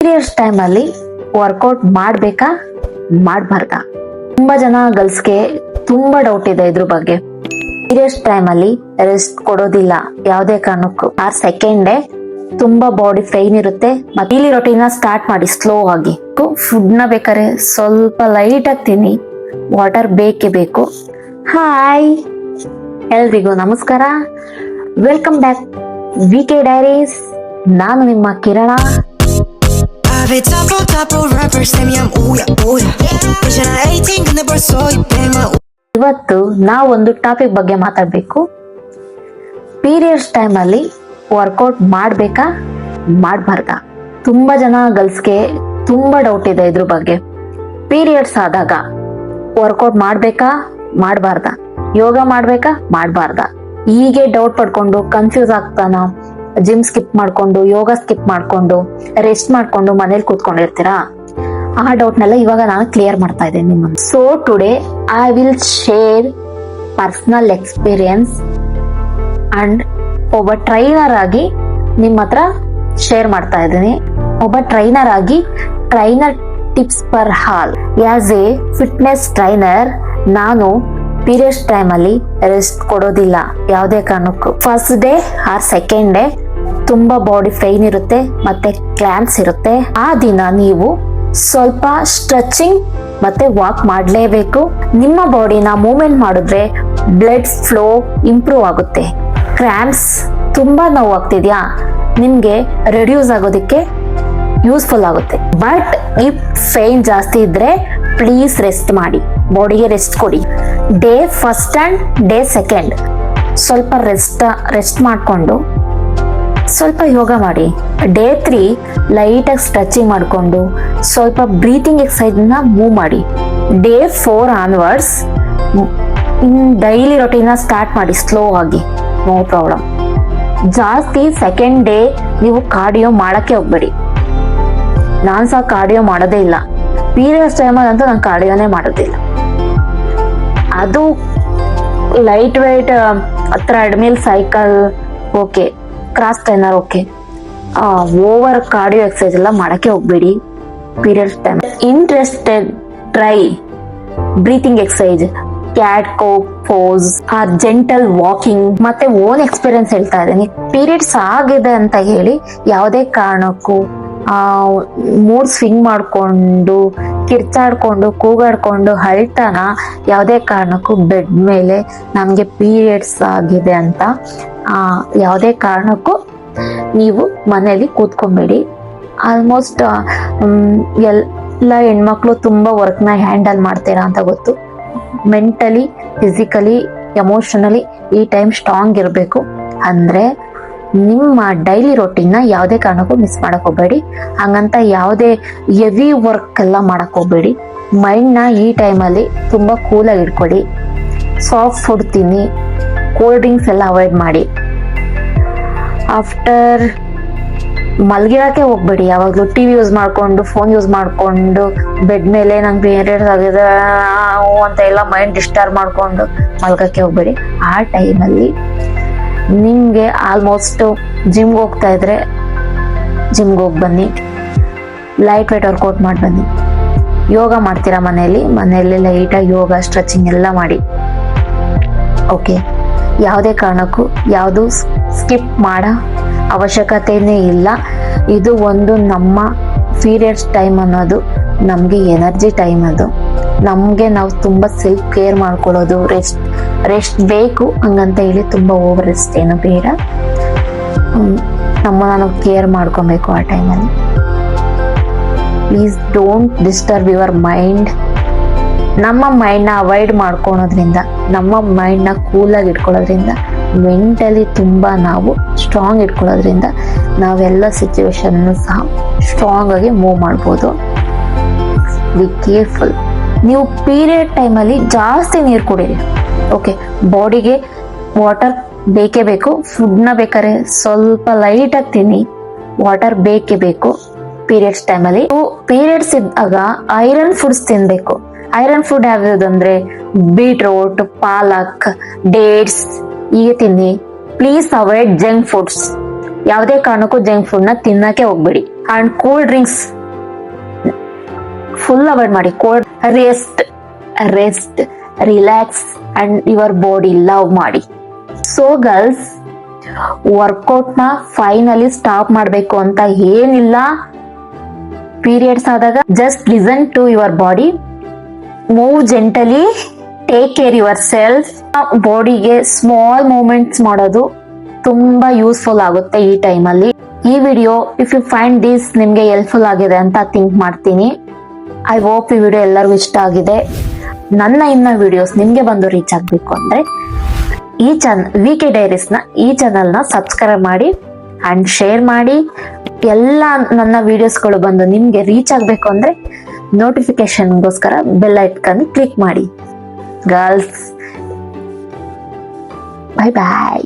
Periods time ಅಲ್ಲಿ workout ಮಾಡ್ಬೇಕಾ ಮಾಡ್ಬಾರ್ದಾ? ತುಂಬಾ ಜನ ಗರ್ಲ್ಸ್ಗೆ ತುಂಬಾ ಡೌಟ್ ಇದೆ ಇದ್ರ ಬಗ್ಗೆ. ಪೀರಿಯಡ್ಸ್ ಟೈಮ್ ಅಲ್ಲಿ ರೆಸ್ಟ್ ಕೊಡೋದಿಲ್ಲ ಯಾವುದೇ ಕಾರಣಕ್ಕೂ. ಆ ಸೆಕೆಂಡ್ ಡೇ ತುಂಬಾ ಬಾಡಿ ಪೈನ್ ಇರುತ್ತೆ. ಮತ್ತೆ ಡೈಲಿ ರೊಟೀನ್ ಸ್ಟಾರ್ಟ್ ಮಾಡಿ ಸ್ಲೋ ಆಗಿ. ಫುಡ್ ನ ಬೇಕಾದ್ರೆ ಸ್ವಲ್ಪ ಲೈಟ್ ಆಗಿ ತಿನ್ನಿ, ವಾಟರ್ ಬೇಕೇ ಬೇಕು. ಹಾಯ್ ಎಲ್ರಿಗೂ ನಮಸ್ಕಾರ, ವೆಲ್ಕಮ್ ಬ್ಯಾಕ್ ವಿಕೆ ಡೈರೀಸ್. ನಾನು ನಿಮ್ಮ ಕಿರಣ. ಇವತ್ತು ನಾವು ಒಂದು ಟಾಪಿಕ್ ಬಗ್ಗೆ ಮಾತಾಡ್ಬೇಕು. ಪೀರಿಯಡ್ಸ್ ಟೈಮ್ ಅಲ್ಲಿ ವರ್ಕೌಟ್ ಮಾಡ್ಬೇಕಾ ಮಾಡ್ಬಾರ್ದಾ? ತುಂಬಾ ಜನ ಗರ್ಲ್ಸ್ಗೆ ತುಂಬಾ ಡೌಟ್ ಇದೆ ಇದ್ರ ಬಗ್ಗೆ. ಪೀರಿಯಡ್ಸ್ ಆದಾಗ ವರ್ಕೌಟ್ ಮಾಡ್ಬೇಕಾ ಮಾಡ್ಬಾರ್ದಾ? ಯೋಗ ಮಾಡ್ಬೇಕಾ ಮಾಡ್ಬಾರ್ದಾ? ಹೀಗೆ ಡೌಟ್ ಪಡ್ಕೊಂಡು ಕನ್ಫ್ಯೂಸ್ ಆಗ್ತಾನ. ಜಿಮ್ ಸ್ಕಿಪ್ ಮಾಡ್ಕೊಂಡು, ಯೋಗ ಸ್ಕಿಪ್ ಮಾಡ್ಕೊಂಡು, ರೆಸ್ಟ್ ಮಾಡ್ಕೊಂಡು ಮನೇಲಿ ಕೂತ್ಕೊಂಡಿರ್ತೀರಾ? ಆ ಡೌಟ್ ನೆಲ್ಲ ಇವಾಗ ನಾನು ಕ್ಲಿಯರ್ ಮಾಡ್ತಾ ಇದ್ದೇನೆ ನಿಮ್ಮನ್ನು. So today I will share personal experience and ಒಬ್ಬ ಟ್ರೈನರ್ ಆಗಿ ನಿಮ್ಮ ಹತ್ರ ಶೇರ್ ಮಾಡ್ತಾ ಇದ್ದೀನಿ. ಒಬ್ಬ ಟ್ರೈನರ್ ಆಗಿ trainer tips per hall. As A fitness trainer ನಾನು ಪೀರಿಯಡ್ಸ್ ಟೈಮ್ ಅಲ್ಲಿ ರೆಸ್ಟ್ ಕೊಡೋದಿಲ್ಲ ಯಾವುದೇ ಕಾರಣಕ್ಕೂ. First day or second day ತುಂಬಾ ಬಾಡಿ ಪೈನ್ ಇರುತ್ತೆ, ಮತ್ತೆ ಕ್ಲಾಂಪ್ಸ್ ಇರುತ್ತೆ. ಆ ದಿನ ನೀವು ಸ್ವಲ್ಪ ಸ್ಟ್ರೆಚಿಂಗ್ ಮತ್ತೆ ವಾಕ್ ಮಾಡಲೇಬೇಕು. ನಿಮ್ಮ ಬಾಡಿನ ಮೂವ್ಮೆಂಟ್ ಮಾಡಿದ್ರೆ ಬ್ಲಡ್ ಫ್ಲೋ ಇಂಪ್ರೂವ್ ಆಗುತ್ತೆ. ಕ್ರಾಂಪ್ಸ್ ತುಂಬಾ ನೋವು ಆಗ್ತಿದ್ಯಾ, ನಿಮ್ಗೆ ರೆಡ್ಯೂಸ್ ಆಗೋದಕ್ಕೆ ಯೂಸ್ಫುಲ್ ಆಗುತ್ತೆ. ಬಟ್ ಇಫ್ ಪೈನ್ ಜಾಸ್ತಿ ಇದ್ರೆ ಪ್ಲೀಸ್ ರೆಸ್ಟ್ ಮಾಡಿ, ಬಾಡಿಗೆ ರೆಸ್ಟ್ ಕೊಡಿ. Day first and day second ಸ್ವಲ್ಪ ರೆಸ್ಟ್ ಮಾಡಿಕೊಂಡು ಸ್ವಲ್ಪ ಯೋಗ ಮಾಡಿ. ಡೇ 3 ಲೈಟ್ ಆಗಿ ಸ್ಟ್ರೆಚಿಂಗ್ ಮಾಡಿಕೊಂಡು ಸ್ವಲ್ಪ ಬ್ರೀತಿಂಗ್ ಎಕ್ಸರ್ಸೈಸ್ ನ ಮೂವ್ ಮಾಡಿ. Day 4 onwards daily routine start ಮಾಡಿ ಸ್ಲೋ ಆಗಿ, ನೋ ಪ್ರಾಬ್ಲಮ್. ಜಾಸ್ತಿ ಸೆಕೆಂಡ್ ಡೇ ನೀವು ಕಾರ್ಡಿಯೋ ಮಾಡಕ್ಕೆ ಹೋಗ್ಬೇಡಿ. ನಾನ್ ಸಹ ಕಾರ್ಡಿಯೋ ಮಾಡೋದೇ ಇಲ್ಲ. ಪೀರಿಯಡ್ಸ್ ಟೈಮಲ್ಲಿ ಅಂತೂ ನಾನು ಕಾರ್ಡಿಯೋನೇ ಮಾಡೋದಿಲ್ಲ. ಅದು light weight treadmill, cycle okay, cross trainer okay. Over cardio exercise ಎಲ್ಲ ಮಾಡಕ್ಕೆ ಹೋಗ್ಬೇಡಿ periods time. Interested try breathing exercise, cat cow pose or gentle walking. ಮತ್ತೆ ಓನ್ ಎಕ್ಸ್ಪೀರಿಯನ್ಸ್ ಹೇಳ್ತಾ ಇದ್ದೀನಿ. ಪೀರಿಯಡ್ಸ್ ಆಗಿದೆ ಅಂತ ಹೇಳಿ ಯಾವುದೇ ಕಾರಣಕ್ಕೂ ಮೂಡ್ ಸ್ವಿಂಗ್ ಮಾಡ್ಕೊಂಡು, ಕಿರ್ಚಾಡ್ಕೊಂಡು, ಕೂಗಾಡ್ಕೊಂಡು ಅಳ್ತಾನ ಯಾವುದೇ ಕಾರಣಕ್ಕೂ ಬೆಡ್ ಮೇಲೆ ನಮ್ಗೆ ಪೀರಿಯಡ್ಸ್ ಆಗಿದೆ ಅಂತ ಯಾವುದೇ ಕಾರಣಕ್ಕೂ ನೀವು ಮನೆಯಲ್ಲಿ ಕೂತ್ಕೊಂಬೇಡಿ. ಆಲ್ಮೋಸ್ಟ್ ಎಲ್ಲ ಹೆಣ್ಮಕ್ಳು ತುಂಬಾ ವರ್ಕ್ನ ಹ್ಯಾಂಡಲ್ ಮಾಡ್ತೀರಾ ಅಂತ ಗೊತ್ತು. ಮೆಂಟಲಿ, ಫಿಸಿಕಲಿ, ಎಮೋಷನಲಿ ಈ ಟೈಮ್ ಸ್ಟ್ರಾಂಗ್ ಇರಬೇಕು. ಅಂದ್ರೆ ನಿಮ್ಮ ಡೈಲಿ ರೊಟೀನ್ ಯಾವುದೇ ಕಾರಣಕ್ಕೂ ಮಿಸ್ ಮಾಡಕ್ ಹೋಗ್ಬೇಡಿ. ಹಂಗಂತ ಯಾವುದೇ ಹೆವಿ ವರ್ಕ್ ಎಲ್ಲ ಮಾಡಕ್ ಹೋಗ್ಬೇಡಿ. ಮೈಂಡ್ನ ಈ ಟೈಮಲ್ಲಿ ತುಂಬಾ ಕೂಲಾಗಿ ಇಟ್ಕೊಳ್ಳಿ. ಸಾಫ್ಟ್ ಫುಡ್ ತಿನ್ನಿ, ಕೋಲ್ಡ್ ಡ್ರಿಂಕ್ಸ್ ಎಲ್ಲ ಅವಾಯ್ಡ್ ಮಾಡಿ. ಆಫ್ಟರ್ ಮಲ್ಗಿರಕ್ಕೆ ಹೋಗ್ಬೇಡಿ. ಯಾವಾಗಲೂ ಟಿವಿ ಯೂಸ್ ಮಾಡ್ಕೊಂಡು, ಫೋನ್ ಯೂಸ್ ಮಾಡ್ಕೊಂಡು ಬೆಡ್ ಮೇಲೆ ನಂಗೆ ಪೀರಿಯಡ್ಸ್ ಆಗಿದೆ ಅಂತ ಎಲ್ಲ ಮೈಂಡ್ ಡಿಸ್ಟರ್ಬ್ ಮಾಡ್ಕೊಂಡು ಮಲ್ಗಕ್ಕೆ ಹೋಗ್ಬೇಡಿ. ಆ ಟೈಮಲ್ಲಿ ನಿಮ್ಗೆ ಆಲ್ಮೋಸ್ಟ್ ಜಿಮ್ಗೆ ಹೋಗ್ತಾ ಇದ್ರೆ ಜಿಮ್ಗೆ ಹೋಗಿ ಬನ್ನಿ. ಲೈಟ್ ವೇಟ್ ವರ್ಕೌಟ್ ಮಾಡಿ ಬನ್ನಿ. ಯೋಗ ಮಾಡ್ತೀರಾ ಮನೆಯಲ್ಲಿ ಲೈಟಾಗಿ ಯೋಗ, ಸ್ಟ್ರೆಚಿಂಗ್ ಎಲ್ಲ ಮಾಡಿ. ಓಕೆ, ಯಾವುದೇ ಕಾರಣಕ್ಕೂ ಯಾವುದು ಸ್ಕಿಪ್ ಮಾಡೋ ಅವಶ್ಯಕತೆನೇ ಇಲ್ಲ. ಇದು ಒಂದು ನಮ್ಮ ಪೀರಿಯಡ್ಸ್ ಟೈಮ್ ಅನ್ನೋದು ನಮಗೆ ಎನರ್ಜಿ ಟೈಮ್. ಅದು ನಮಗೆ ನಾವು ತುಂಬ ಸೆಲ್ಫ್ ಕೇರ್ ಮಾಡ್ಕೊಳ್ಳೋದು. ರೆಸ್ಟ್ ಬೇಕು ಹಂಗಂತ ಹೇಳಿ ತುಂಬ ಓವರ್ ರೆಸ್ಟ್ ಏನು ಬೇಡ. ನಮ್ಮನ್ನ ನಾವು ಕೇರ್ ಮಾಡ್ಕೊಬೇಕು ಆ ಟೈಮಲ್ಲಿ. Please don't disturb your mind. ನಮ್ಮ ಮೈಂಡ್ನ ಅವಾಯ್ಡ್ ಮಾಡ್ಕೊಳೋದ್ರಿಂದ, ನಮ್ಮ ಮೈಂಡ್ನ ಕೂಲಾಗಿ ಇಟ್ಕೊಳ್ಳೋದ್ರಿಂದ, ಮೆಂಟಲಿ ತುಂಬ ನಾವು ಸ್ಟ್ರಾಂಗ್ ಇಟ್ಕೊಳ್ಳೋದ್ರಿಂದ ನಾವೆಲ್ಲ ಸಿಚುವೇಶನ್ ಸಹ ಸ್ಟ್ರಾಂಗ್ ಆಗಿ ಮೂವ್ ಮಾಡ್ಬೋದು. Be careful. ನೀವು ಪೀರಿಯಡ್ ಟೈಮಲ್ಲಿ ಜಾಸ್ತಿ ನೀರು ಕುಡೀರಿ. ಓಕೆ, ಬಾಡಿಗೆ ವಾಟರ್ ಬೇಕೇ ಬೇಕು. ಫುಡ್ನ ಬೇಕಾದ್ರೆ ಸ್ವಲ್ಪ ಲೈಟ್ ಆಗಿ ತಿನ್ನಿ, ವಾಟರ್ ಬೇಕೇ ಬೇಕು ಪೀರಿಯಡ್ಸ್ ಟೈಮಲ್ಲಿ. ಪೀರಿಯಡ್ಸ್ ಇದ್ದಾಗ ಐರನ್ ಫುಡ್ಸ್ ತಿನ್ಬೇಕು. ಐರನ್ ಫುಡ್ ಯಾವ್ದಂದ್ರೆ ಬೀಟ್ರೂಟ್, ಪಾಲಕ್, ಡೇಟ್ಸ್ ಹೀಗೆ ತಿನ್ನಿ. Please avoid junk foods. ಯಾವುದೇ ಕಾರಣಕ್ಕೂ ಜಂಕ್ ಫುಡ್ ನ ತಿನ್ನಕ್ಕೆ ಹೋಗ್ಬೇಡಿ. And cool drinks full avoid ಮಾಡಿ. Cold rest relax and your body love ಮಾಡಿ. ಸೊ ಗರ್ಲ್ಸ್, ವರ್ಕೌಟ್ ನ ಫೈನಲಿ ಸ್ಟಾಪ್ ಮಾಡ್ಬೇಕು ಅಂತ ಏನಿಲ್ಲ. ಪೀರಿಯಡ್ಸ್ ಆದಾಗ just listen to your body, move gently, take care yourself. ಬಾಡಿಗೆ ಸ್ಮಾಲ್ ಮೂವ್ಮೆಂಟ್ಸ್ ಮಾಡೋದು ತುಂಬಾ ಯೂಸ್ಫುಲ್ ಆಗುತ್ತೆ ಈ ಟೈಮಲ್ಲಿ. ಈ video if you find this ನಿಮ್ಗೆ ಹೆಲ್ಪ್ಫುಲ್ ಆಗಿದೆ ಅಂತ ಥಿಂಕ್ ಮಾಡ್ತೀನಿ. ಐ ಹೋಪ್ ಈ ವಿಡಿಯೋ ಎಲ್ಲರಿಗೂ ಇಷ್ಟ ಆಗಿದೆ. ನನ್ನ ಇನ್ನ ವಿಡಿಯೋಸ್ ನಿಮ್ಗೆ ಬಂದು ರೀಚ್ ಆಗ್ಬೇಕು ಅಂದ್ರೆ ಈ VK Diaries ನ ಈ ಚಾನಲ್ ನ ಸಬ್ಸ್ಕ್ರೈಬ್ ಮಾಡಿ ಅಂಡ್ ಶೇರ್ ಮಾಡಿ. ಎಲ್ಲ ನನ್ನ ವಿಡಿಯೋಸ್ಗಳು ಬಂದು ನಿಮ್ಗೆ ರೀಚ್ ಆಗ್ಬೇಕು ಅಂದ್ರೆ ನೋಟಿಫಿಕೇಶನ್ಗೋಸ್ಕರ ಬೆಲ್ ಐಕಾನ್ ಕ್ಲಿಕ್ ಮಾಡಿ. ಗರ್ಲ್ಸ್, ಬೈ ಬಾಯ್.